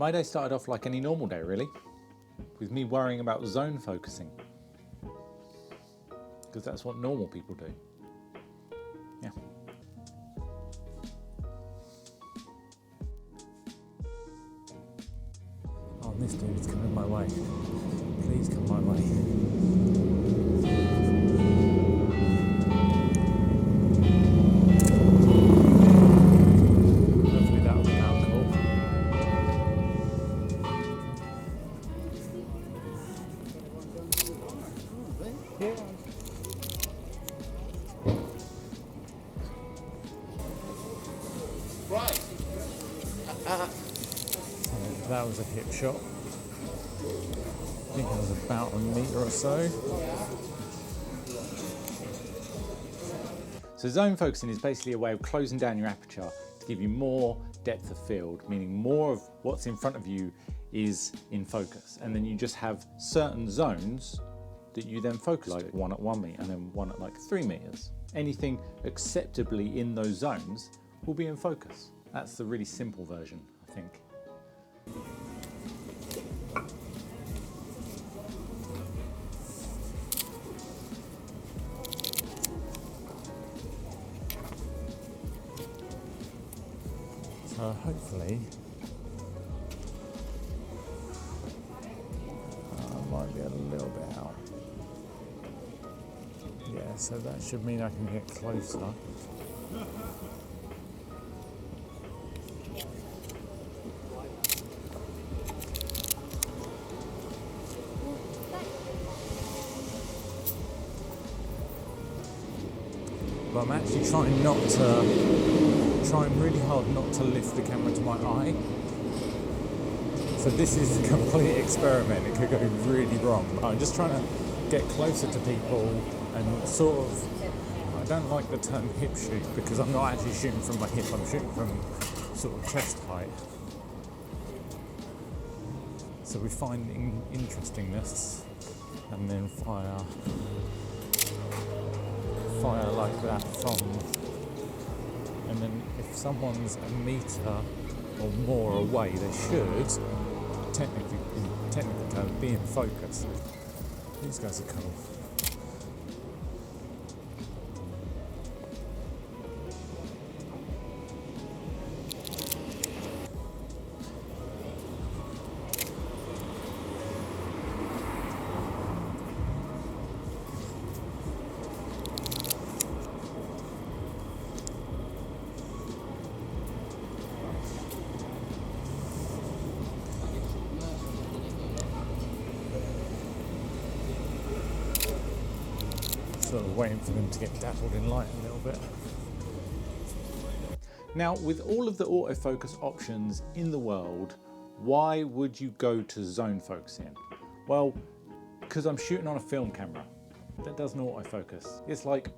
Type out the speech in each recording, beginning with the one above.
My day started off like any normal day, really, with me worrying about zone focusing, because that's what normal people do. Yeah. Oh, this dude's coming my way. Please come my way. Hopefully that was an alcohol. Right. That was a hip shot. I think it was about a metre or so. So zone focusing is basically a way of closing down your aperture to give you more depth of field, meaning more of what's in front of you is in focus. And then you just have certain zones that you then focus, like one at 1 metre and then one at like 3 metres. Anything acceptably in those zones will be in focus. That's the really simple version, I think. So hopefully, I might be a little bit out. Yeah, so that should mean I can get closer. But I'm actually trying really hard not to lift the camera to my eye. So this is a complete experiment, it could go really wrong. I'm just trying to get closer to people and sort of, I don't like the term hip shoot because I'm not actually shooting from my hip, I'm shooting from sort of chest height. So we find interestingness and then fire like that from, and then if someone's a metre or more away, they should technically be in focus. These guys are cool. Sort of waiting for them to get dappled in light a little bit. Now, with all of the autofocus options in the world, why would you go to zone focusing? Well, because I'm shooting on a film camera that doesn't autofocus. It's like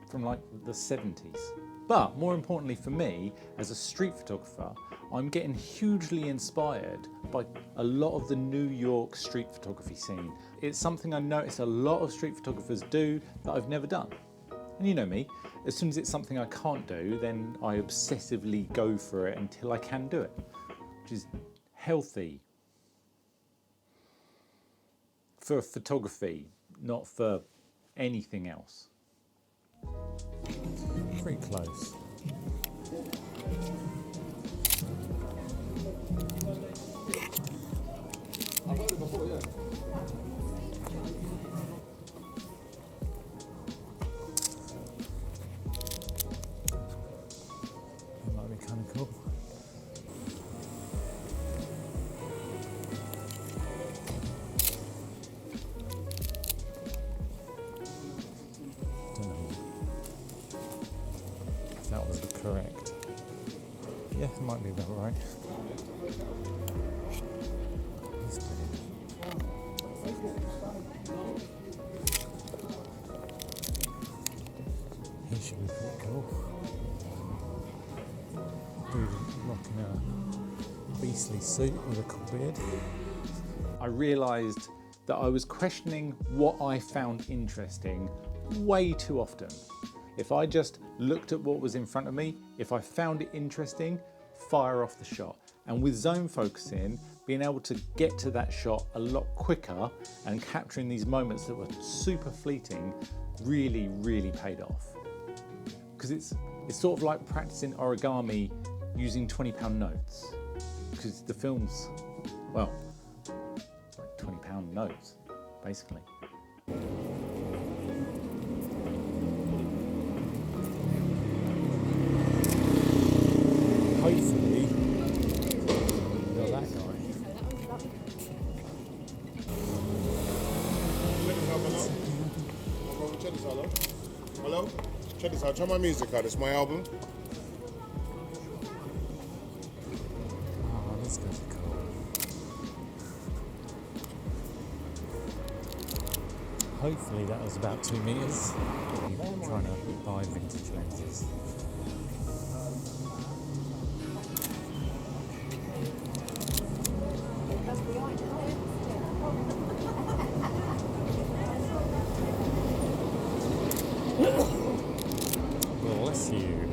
from like the 70s. But more importantly for me, as a street photographer, I'm getting hugely inspired by a lot of the New York street photography scene. It's something I notice a lot of street photographers do that I've never done. And you know me, as soon as it's something I can't do, then I obsessively go for it until I can do it, which is healthy for photography, not for anything else. Pretty close. I've heard it before, yeah. That might be kind of cool. Don't know if that was the correct. Yeah, it might be about right. He should be pretty cool. Dude rocking a beastly suit with a cool beard. I realised that I was questioning what I found interesting way too often. If I just looked at what was in front of me, if I found it interesting, fire off the shot. And with zone focusing, being able to get to that shot a lot quicker and capturing these moments that were super fleeting really, really paid off. Because it's sort of like practicing origami using £20 notes. Because the film's, well, like £20 notes, basically. Hopefully, got that guy. Check this out, hello? Hello? Check this out, try my music out, it's my album. Oh, this guy's cool. Hopefully that was about 2 meters. I'm trying to buy vintage lenses. Bless you.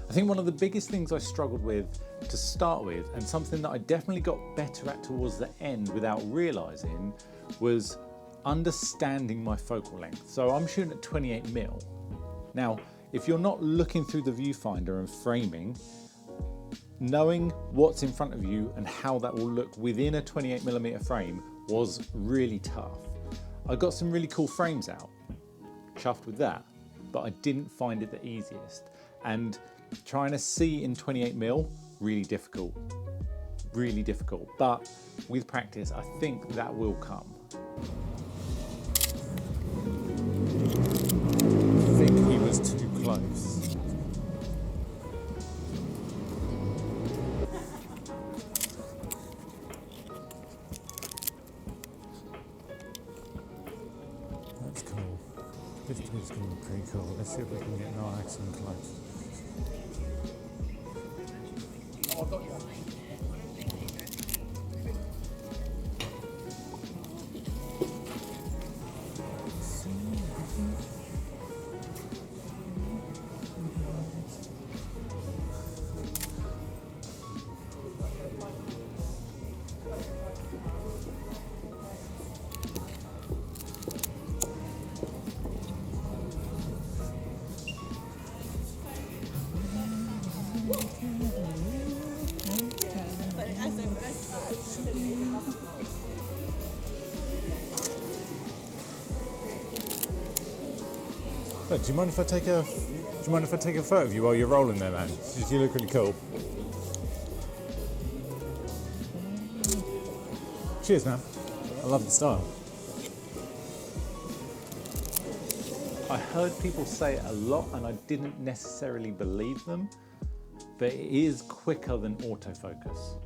I think one of the biggest things I struggled with to start with, and something that I definitely got better at towards the end without realizing, was understanding my focal length. So I'm shooting at 28mm. Now, if you're not looking through the viewfinder and framing, knowing what's in front of you and how that will look within a 28mm frame was really tough. I got some really cool frames out, chuffed with that, but I didn't find it the easiest. And trying to see in 28mm, really difficult, but with practice, I think that will come. I think he was too close. That's cool. This is going to be pretty cool. Let's see if we can get nice and close. Oh, got you. Look, do you mind if I take a photo of you while you're rolling there, man? You look really cool. Cheers, man. I love the style. I heard people say it a lot and I didn't necessarily believe them, but it is quicker than autofocus.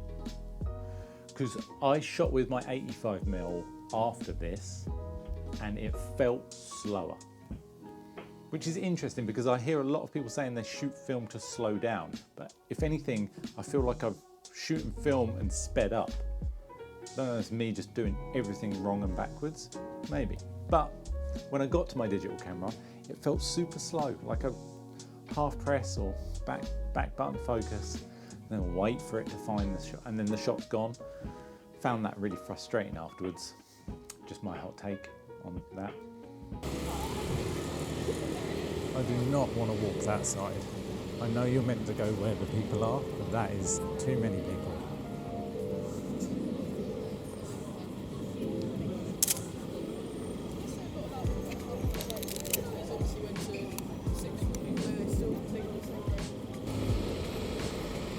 Because I shot with my 85mm after this and it felt slower. Which is interesting because I hear a lot of people saying they shoot film to slow down, but if anything, I feel like I've shooting film and sped up. I don't know if it's me just doing everything wrong and backwards, maybe. But when I got to my digital camera, it felt super slow, like a half press or back button focus, and then wait for it to find the shot, and then the shot's gone. Found that really frustrating afterwards. Just my hot take on that. I do not want to walk that side. I know you're meant to go where the people are, but that is too many people.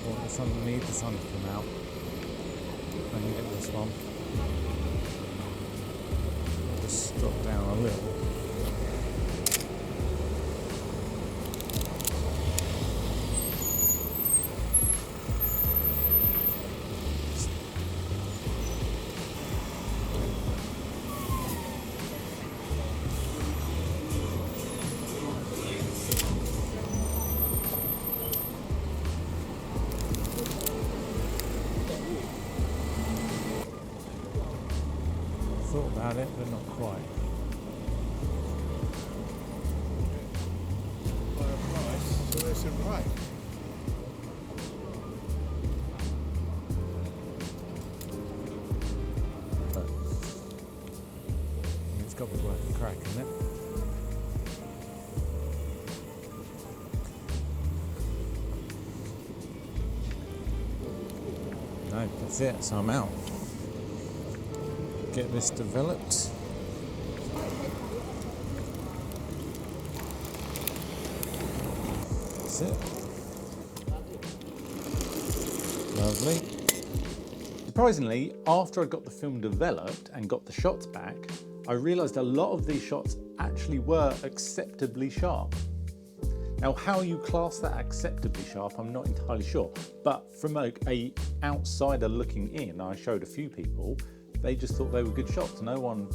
Want the sun, need the sun to come out. I can get this one. Just drop down a little. Thought about it, but not quite. So they said, right. track, isn't it? No, that's it, so I'm out. Get this developed. That's it. Lovely. Surprisingly, after I got the film developed and got the shots back, I realised a lot of these shots actually were acceptably sharp. Now, how you class that acceptably sharp, I'm not entirely sure. But from a outsider looking in, I showed a few people, they just thought they were good shots. No one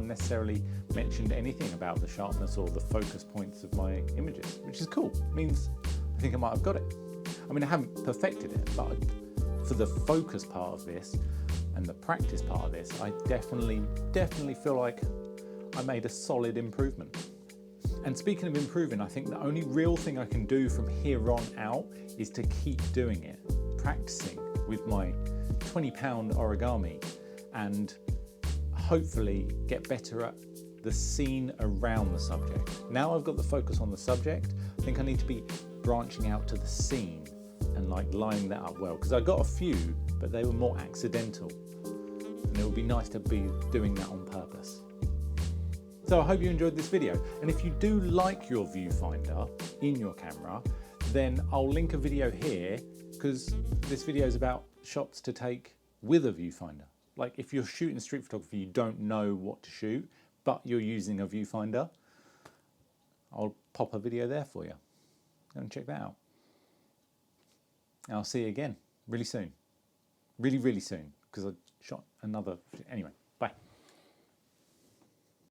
necessarily mentioned anything about the sharpness or the focus points of my images, which is cool. It means I think I might have got it. I mean, I haven't perfected it, but for the focus part of this and the practice part of this, I definitely feel like I made a solid improvement. And speaking of improving, I think the only real thing I can do from here on out is to keep doing it, practicing with my 20-pound origami, and hopefully get better at the scene around the subject. Now I've got the focus on the subject, I think I need to be branching out to the scene and like lining that up well, because I got a few, but they were more accidental, and it would be nice to be doing that on purpose. So I hope you enjoyed this video, and if you do like your viewfinder in your camera, then I'll link a video here, because this video is about shots to take with a viewfinder. Like if you're shooting street photography, you don't know what to shoot, but you're using a viewfinder, I'll pop a video there for you. Go and check that out. And I'll see you again really soon. Really soon, because I shot another. Anyway, bye.